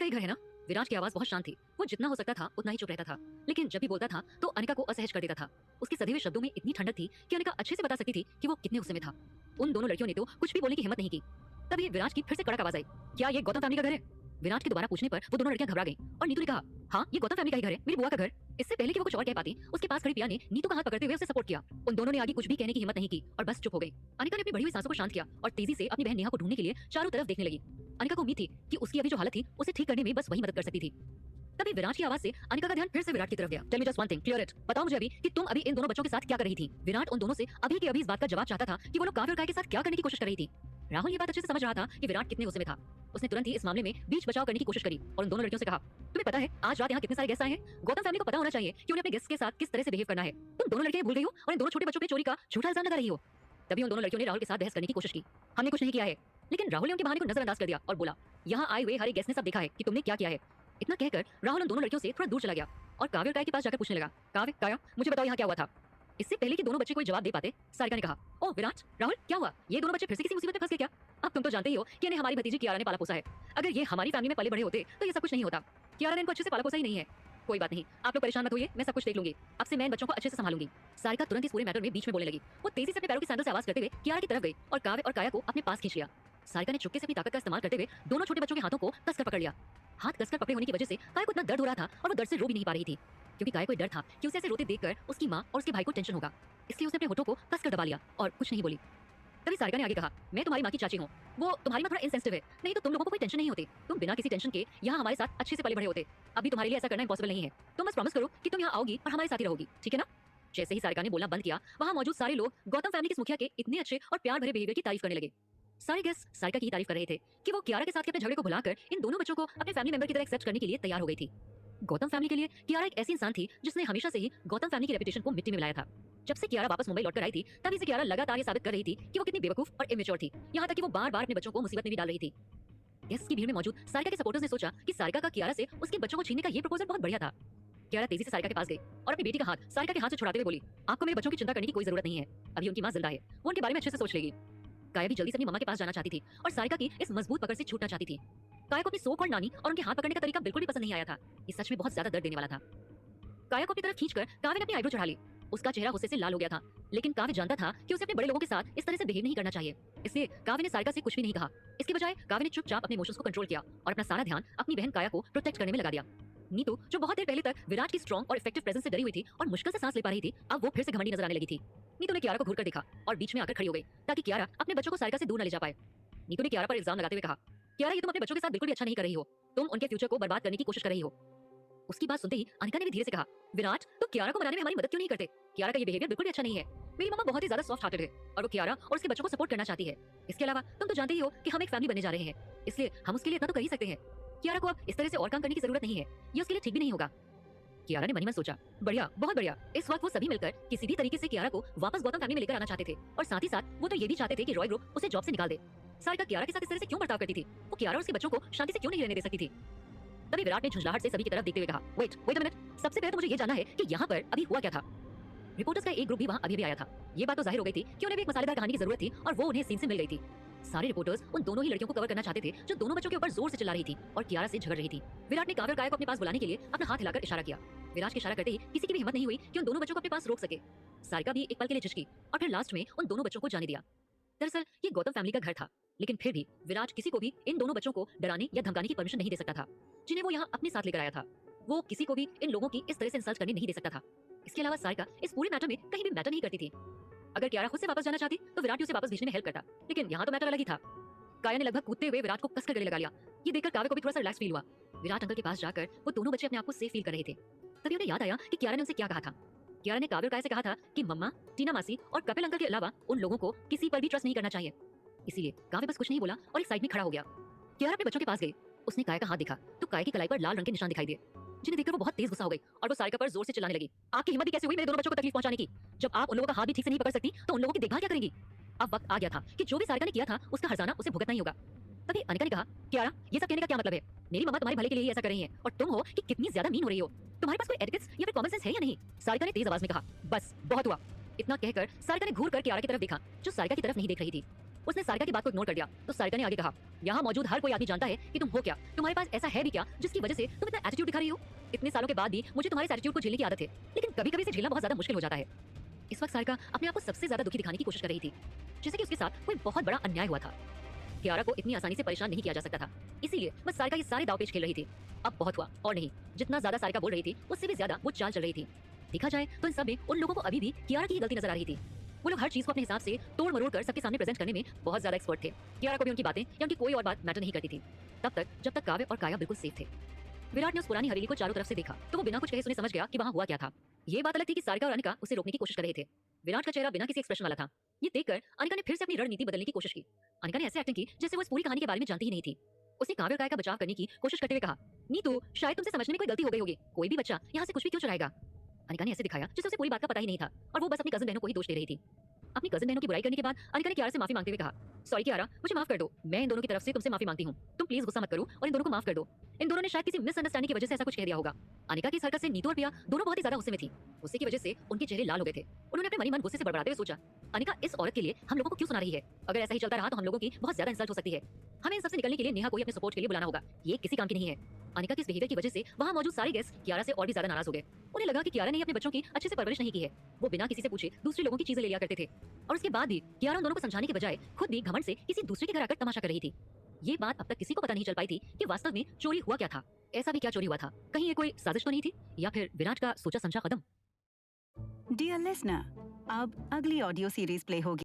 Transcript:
का ही घर है ना? विराट की आवाज बहुत शांत थी। वो जितना हो सकता था उतना ही चुप रहता था, लेकिन जब भी बोलता था तो अनिका को असहज कर देता था। उसके सधे हुए शब्दों में इतनी ठंडक थी कि अनिका अच्छे से बता सकती थी कि वो कितने गुस्से में था। उन दोनों लड़कियों ने तो कुछ भी बोलने की हिम्मत नहीं की। तभी विराट की फिर से कड़क आवाज आई, क्या ये गौतम फैमिली का घर है? विराट के दोबारा पूछने पर वो दोनों लड़कियां घबरा गईं और नीतू ने कहा, हाँ ये गौतम फैमिली का ही घर है, मेरी बुआ का घर। इससे पहले कि वो कुछ और कह पाती, उसके पास खड़ी पिया ने नीतू का हाथ पकड़ते हुए उसे सपोर्ट किया। उन दोनों ने आगे कुछ भी कहने की हिम्मत नहीं की और बस चुप हो गई। अनिका ने अपनी बढ़ी हुई सांसों को शांत किया और तेजी से अपनी बहन नेहा को ढूंढने के लिए चारों तरफ देखने लगी। अनिका को उम्मीद थी कि उसकी अभी जो हालत थी उसे ठीक करने में बस वही मदद कर सकती थी। तभी विराट की आवाज से अनिका का ध्यान फिर से विराट की तरफ गया। Tell me just one thing, clear it. बताओ मुझे अभी कि तुम अभी इन दोनों बच्चों के साथ क्या कर रही थी? विराट उन दोनों से अभी के अभी इस बात का जवाब चाहता था कि वो लोग काव्य और काय के साथ क्या करने की कोशिश कर रही थी। राहुल ये बात अच्छे से समझ रहा था कि विराट कितने गुस्से में था। उसने तुरंत ही इस मामले में बीच बचाव करने की कोशिश करी और उन दोनों लड़कियों से कहा, तुम्हें पता है आज रात यहाँ कितने सारे गेस्ट आए हैं? गौतम फैमिली को पता होना चाहिए कि उन्हें अपने गेस्ट के साथ किस तरह से बिहेव करना है। तुम दोनों लड़कियां भूल गई हो और इन दोनों छोटे बच्चों पे चोरी का झूठा इल्जाम लगा रही हो। तभी उन दोनों लड़कियों ने राहुल के साथ बहस करने की कोशिश की। हमने कुछ नहीं किया है। लेकिन राहुल ने उनके बहाने को नजरअंदाज कर दिया और बोला, यहाँ आए हुए हर एक गेस्ट ने सब देखा है कि तुमने क्या किया है। इतना कहकर राहुल उन दोनों लड़कियों से थोड़ा दूर चला गया और काव्य और काय के पास जाकर पूछने लगा, काव्य, काया, मुझे बताओ यहाँ क्या हुआ था? इससे पहले कि दोनों बच्चे कोई जवाब दे पाते, सारिका ने कहा, ओह विराट, राहुल, क्या हुआ? ये दोनों बच्चे फिर से किसी मुसीबत में फंस गए क्या? अब तुम तो जानते ही हो कि इन्हें हमारी भतीजी कियारा ने पाला पोसा है। अगर ये हमारी फैमिली में पले बड़े होते तो ये सब कुछ नहीं होता। कियारा ने इनको अच्छे से पाला पोसा ही नहीं है। कोई बात नहीं, आप लोग परेशान मत होइए, मैं सब कुछ देख लूंगी। अब से मैं इन बच्चों को अच्छे से संभालूंगी। सारिका तुरंत इस पूरे मैटर में बीच में बोलने लगी। वो तेजी से अपने पैरों की सैंडल से आवाज करते हुए कियारा की तरफ गई और काव्य और काया को अपने पास खींच लिया। सारिका ने चुपके से अपनी ताकत का इस्तेमाल करते हुए दोनों छोटे बच्चों के हाथों को कसकर पकड़ लिया। हाथ कसकर पकड़े होने की वजह से काया को इतना दर्द हो रहा था और वो दर्द से रो भी नहीं पा रही थी, क्योंकि काया को डर था कि उसे ऐसे रोते देखकर उसकी माँ और उसके भाई को टेंशन होगा। इसलिए उसने अपने होठों को कसकर दबा लिया और कुछ नहीं बोली। तभी सारिका ने आगे कहा, मैं तुम्हारी माँ की चाची हूँ। वो तुम्हारी माँ थोड़ा इनसेंसिटिव है, नहीं तो तुम लोगों को कोई टेंशन नहीं होती। तुम बिना किसी टेंशन के यहाँ हमारे साथ अच्छे से पले बड़े होते। अभी तुम्हारे लिए ऐसा करना इम्पॉसिबल नहीं है। तुम बस प्रॉमिस करो कि तुम यहाँ आओगी और हमारे साथ ही रहोगी, ठीक है ना? जैसे ही सारिका ने बोलना बंद किया, वहाँ मौजूद सारे लोग गौतम फैमिली के मुखिया के इतने अच्छे और प्यार भरे बिहेवियर की तारीफ करने लगे। सारे गेस्ट सारिका की तारीफ कर रहे थे कि वो कियारा के साथ के अपने झगड़े को भुलाकर इन दोनों बच्चों को अपने फैमिली मेंबर की तरह एक्सेप्ट करने के लिए तैयार हो गई थी। गौतम फैमिली के लिए कियारा एक ऐसी इंसान थी जिसने हमेशा से ही गौतम फैमिली की रेपुटेशन को मिट्टी में मिलाया था। जब से कियारा वापस मुंबई लौटकर आई थी तभी से कियारा लगातार ये साबित कर रही थी कि वो कितनी बेवकूफ और इमेच्योर थी। यहाँ तक कि वो बार-बार अपने बच्चों को मुसीबत में भी डाल रही थी। गेस्ट की भीड़ में मौजूद सारिका के सपोर्टर्स ने सोचा कि सारिका का कियारा से उसके बच्चों को छीनने का ये प्रपोजल बहुत बढ़िया था। कियारा तेजी से सारिका के पास गई और अपनी बेटी का हाथ सारिका के हाथ से छुड़ाते हुए बोली, आपको मेरे बच्चों की चिंता करने की कोई जरूरत नहीं है। अभी उनकी माँ जिंदा है, वो उनके बारे में अच्छे से सोच लेगी। काया भी जल्दी से अपनी मम्मा के पास जाना चाहती थी और सारिका की इस मजबूत पकड़ से छूटना चाहती थी। काया को अपनी सो कॉल्ड नानी और उनके हाथ पकड़ने का तरीका बिल्कुल भी पसंद नहीं आया था। ये सच में बहुत ज्यादा दर्द देने वाला था। काया को अपनी तरफ खींचकर काव्य ने अपनी आईब्रो चढ़ा ली। उसका चेहरा गुस्से से लाल हो गया था, लेकिन काव्य जानता था कि उसे अपने बड़े लोगों के साथ इस तरह से बिहेव नहीं करना चाहिए। इसलिए काव्य ने सारिका से कुछ भी नहीं कहा। इसके बजाय काव्य ने चुपचाप अपने इमोशंस को कंट्रोल किया और अपना सारा ध्यान अपनी बहन काया को प्रोटेक्ट करने में लगा दिया। नीतू, जो बहुत देर पहले तक विराट की स्ट्रॉन्ग और इफेक्टिव प्रेजेंस से डरी हुई थी और मुश्किल से सांस ले पा रही थी, अब वो फिर से घमंडी नजर आने लगी थी। नीतू ने कियारा को घूरकर देखा और बीच में आकर खड़ी हो गई ताकि कियारा अपने बच्चों को सारिका से दूर न ले जा पाए। नीतू ने कियारा पर इल्जाम लगाते हुए कहा, कियारा, ये तुम अपने बच्चों के साथ बिल्कुल भी अच्छा नहीं कर रही हो। तुम उनके फ्यूचर को बर्बाद करने की कोशिश कर रही हो। उसकी बात सुनते ही अनिका ने भी धीरे से कहा, विराट, तो कियारा को मनाने में हमारी मदद क्यों नहीं करते? कियारा का ये बिहेवियर बिल्कुल भी अच्छा नहीं है। मेरी मम्मा बहुत ही ज्यादा सॉफ्ट हार्टेड है और वो कियारा और उसके बच्चों को सपोर्ट करना चाहती है। इसके अलावा तुम तो जानते ही हो कि हम एक फैमिली बनने जा रहे हैं, इसलिए हम उसके लिए इतना तो कर ही सकते हैं। कियारा को अब इस तरह से और काम करने की जरूरत नहीं है, ये उसके लिए ठीक भी नहीं होगा। कियारा ने मन ही मन सोचा, बढ़िया, बहुत बढ़िया। इस वक्त वो सभी मिलकर किसी भी तरीके से कियारा को वापस गौतम फैमिली में लेकर आना चाहते थे और साथ ही साथ वो तो ये भी चाहते थे कि रॉय ग्रुप उसे जॉब से निकाल दे। सारिका कियारा के साथ इस तरह से क्यों बर्ताव करती थी? वो कियारा और उसके बच्चों को शांति से क्यों नहीं रहने दे सकती थी? तभी विराट ने झुंझलाहट से सभी की तरफ देखते हुए कहा, वेट अ मिनट, सबसे पहले तो मुझे ये जानना है कि यहाँ पर अभी हुआ क्या था। रिपोर्टर्स का एक ग्रुप भी वहाँ अभी आया था। ये बात तो जाहिर हो गई थी कि उन्हें भी एक मसालेदार कहानी की जरूरत थी और वो उन्हें सीन से मिल गई थी। सारे रिपोर्टर्स उन दोनों ही लड़कियों को कवर करना चाहते थे जो दोनों बच्चों के ऊपर जोर से चिल्ला रही थी और कियारा से झगड़ रही थी। विराट ने काव्य और काया को अपने पास बुलाने के लिए अपना हाथ हिलाकर इशारा किया। विराट के इशारा करते ही किसी की भी हिम्मत नहीं हुई कि उन दोनों बच्चों को अपने पास रोक सके। सारिका भी एक पल के लिए झिझकी और फिर लास्ट में उन दोनों बच्चों को जाने दिया। दरअसल ये गौतम फैमिली का घर था, लेकिन फिर भी विराट किसी को भी इन दोनों बच्चों को डराने या धमकाने की परमिशन नहीं दे सकता था, जिन्हें वो यहाँ अपने साथ लेकर आया था। वो किसी को भी इन लोगों की इस तरह से इंसल्ट करने नहीं दे सकता था। इसके अलावा सारिका इस पूरे मैटर में कहीं भी मैटर नहीं करती थी। अगर कियारा खुद से वापस जाना चाहती तो विराट उसे वापस भेजने में हेल्प करता, लेकिन यहाँ तो मैटर अलग ही था। काया ने लगभग कूदते हुए विराट को कसकर गले लगा लिया। ये देखकर काव्य को भी थोड़ा सा रिलैक्स फील हुआ। विराट अंकल के पास जाकर वो दोनों बच्चे अपने आप को सेफ फील कर रहे थे। तभी उन्हें याद आया कि कियारा ने उनसे क्या कहा था। कियारा ने काव्य और काया से कहा था कि मम्मा, टीना मासी और कपिल अंकल के अलावा उन लोगों को किसी पर भी ट्रस्ट नहीं करना चाहिए। इसीलिए काव्य बस कुछ नहीं बोला और एक साइड में खड़ा हो गया। कियारा अपने बच्चों के पास गई। उसने काया का हाथ देखा तो काया की कलाई पर लाल रंग के निशान दिखाई दिए, जिन्हें देखकर वो बहुत तेज गुस्सा हो गई और वो सारिका पर जोर से चिल्लाने लगी, आपकी हिम्मत भी कैसे हुई मेरे दोनों बच्चों को तकलीफ पहुंचाने की? जब आप उन लोगों का हाथ भी ठीक से नहीं पकड़ सकती तो उन लोगों की देखभाल क्या करेंगी? अब वक्त आ गया था कि जो भी सारिका ने किया था उसका हर्जाना उसे भुगतना ही होगा। तभी अनिका ने कहा, कियारा, ये सब कहने का क्या मतलब है? मेरी मम्मा तुम्हारे भले के लिए ही ऐसा कर रही है और तुम हो कि कितनी ज्यादा मीन हो रही हो। तुम्हारे पास कोई एटिकेट्स या फिर कॉमन सेंस है या नहीं? सारिका ने तेज आवाज में कहा, बस बहुत हुआ। इतना कहकर सारिका ने घूर कर कियारा की तरफ देखा, जो सारिका की तरफ नहीं देख रही थी। उसने सारिका की बात को इग्नोर कर दिया तो सारिका ने आगे कहा, यहाँ मौजूद हर कोई आदमी जानता है कि तुम हो क्या, तुम्हारे पास ऐसा है भी क्या जिसकी वजह से तुम इतना एटीट्यूड दिखा रही हो। इतने सालों के बाद भी मुझे तुम्हारे एटीट्यूड को झेलने की आदत है, लेकिन कभी कभी इसे झेलना बहुत ज्यादा मुश्किल हो जाता है। इस वक्त सारिका अपने आप को सबसे ज्यादा दुखी दिखाने की कोशिश कर रही थी, जैसे कि उसके साथ कोई बहुत बड़ा अन्याय हुआ था। कियारा को इतनी आसानी से परेशान नहीं किया जा सकता था, इसीलिए बस सारिका ये सारे दाव पेच खेल रही थी। अब बहुत हुआ और नहीं, जितना ज्यादा सारिका बोल रही थी उससे भी ज्यादा वो चाल चल रही थी। देखा जाए तो इन सब में उन लोगों को अभी भी कियारा की ही गलती नजर आ रही थी। वो लोग हर चीज को अपने हिसाब से तोड़ मरोड़ कर सबके सामने प्रेजेंट करने में बहुत ज्यादा एक्सपर्ट थे। कियारा को भी उनकी बातें या उनकी कोई और बात मैटर नहीं करती थी, तब तक जब तक काव्य और काया बिल्कुल सेफ थे। विराट ने उस पुरानी हवेली को चारों तरफ से देखा तो वो बिना कुछ कहे सुने समझ गया कि वहाँ हुआ क्या था। ये बात अलग थी कि सारिका और अनिका उसे रोकने की कोशिश कर रहे थे। विराट का चेहरा बिना किसी एक्सप्रेशन वाला था। ये देखकर अनिका ने फिर से अपनी रणनीति बदलने की कोशिश की। अनिका ने ऐसे एक्टिंग की जैसे वो इस पूरी कहानी के बारे में जानती ही नहीं थी। उसने काव्य और काया का बचाव करने की कोशिश करते हुए कहा, नीतू शायद तुमसे समझने में कोई गलती हो गई होगी, कोई भी बच्चा यहाँ से कुछ भी क्यों चुराएगा। अनिका ने ऐसे दिखाया जैसे उसे पूरी बात का पता ही नहीं था और वो बस अपनी कजन बहनों को ही दोष दे रही थी। अपनी कजन बहनों की बुराई करने के बाद अनिका ने कियारा से माफी मांगते हुए कहा, सॉरी कियारा, मुझे माफ कर दो, मैं इन दोनों की तरफ से तुमसे माफी मांगती हूँ, तुम प्लीज गुस्सा मत करो और इन दोनों को माफ कर दो। इन दोनों ने शायद किसी मिसअंडरस्टैंडिंग की वजह से ऐसा कुछ कह दिया होगा। अनिका की इस हरकत से नीतू और प्रिया दोनों बहुत ही ज्यादा गुस्से में थी। गुस्से की वजह से उनके चेहरे लाल हो गए थे। उन्होंने अपने मनी मन गुस्से से बड़बड़ाते हुए सोचा, अनिका इस औरत के लिए हम लोगों को क्यों सुना रही है, अगर ऐसा ही चलता रहा तो हम लोगों की बहुत ज्यादा इंसल्ट हो सकती है। हमें इन सबसे निकलने के लिए नेहा को ही अपने सपोर्ट के लिए बुलाना होगा, ये किसी काम की नहीं है। अनिका के इस बिहेवियर की वजह से वहाँ मौजूद सारे गेस्ट कियारा से और भी ज्यादा नाराज हो गए। उन्हें लगा कि कियारा ने अपने बच्चों की अच्छे से परवरिश नहीं की है। वो बिना किसी से पूछे दूसरे लोगों की चीजें ले लिया करते थे और उसके बाद भी कियारा उन दोनों को समझाने के बजाय खुद भी घमंड से किसी दूसरे के घर आकर तमाशा कर रही थी। ये बात अब तक किसी को पता नहीं चल पाई थी कि वास्तव में चोरी हुआ क्या था। ऐसा भी क्या चोरी हुआ था, कहीं ये कोई साजिश तो नहीं थी या फिर विराट का सोचा समझा कदम। डियर लिसनर, अब अगली ऑडियो सीरीज प्ले होगी।